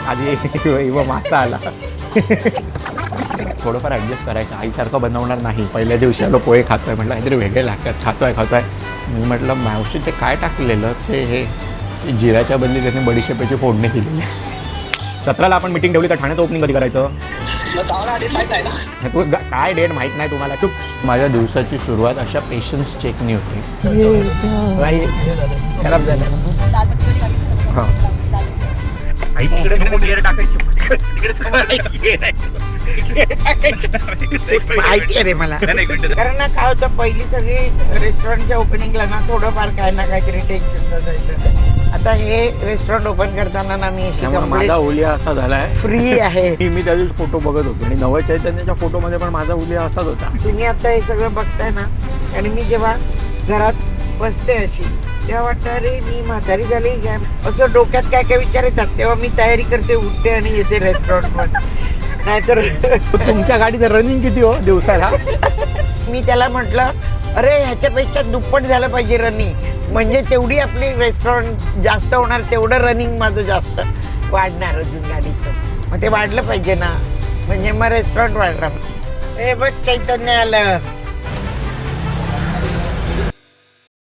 आधी इव मासा आला. थोडंफार ॲडजस्ट करायचं, आईसारखं बनवणार नाही. पहिल्या दिवशी आलो पोहे खातोय, म्हटलं काहीतरी वेगळे लागतात, खातोय. मी म्हटलं मावशी ते काय टाकलेलं, ते हे जिऱ्याच्या बदली त्याने बडीशेपाची फोडणी दिलेली. 17ला आपण मीटिंग ठेवली, तर ठाण्याचं ओपनिंग कधी करायचं? तू काय डेट माहीत नाही तुम्हाला, चुप. माझ्या दिवसाची सुरुवात अशा पेशन्स चेकनी होती. खराब झालं. हां माहिती आहे रे मला. कारण ना काय होतं, पहिली सगळी रेस्टॉरंटच्या ओपनिंगला ना थोडंफार काय ना काहीतरी टेन्शन बसायचं. आता हे रेस्टॉरंट ओपन करताना ना मी माझा ओलिया असा झालाय, फ्री आहे. मी त्या दिवशी फोटो बघत होतो आणि नव चैतन्याच्या फोटोमध्ये पण माझा ओलिया असाच होता. तुम्ही आता हे सगळं बघताय ना, आणि मी जेव्हा घरात बसते अशी, तेव्हा वाटतं अरे मी म्हातारी झाली काय, असं डोक्यात काय काय विचार येतात. तेव्हा मी तयारी करते, उठते आणि येते रेस्टॉरंटमध्ये. नाहीतर तुमच्या गाडीचं रनिंग किती हो दिवसाला? मी त्याला म्हटलं अरे ह्याच्यापेक्षा दुप्पट झालं पाहिजे रनिंग, म्हणजे तेवढी आपली रेस्टॉरंट जास्त होणार, तेवढं रनिंग माझं जास्त वाढणार अजून गाडीचं. मग ते वाढलं पाहिजे ना, म्हणजे मग रेस्टॉरंट वाढणार. हे बघ चैतन्य आलं.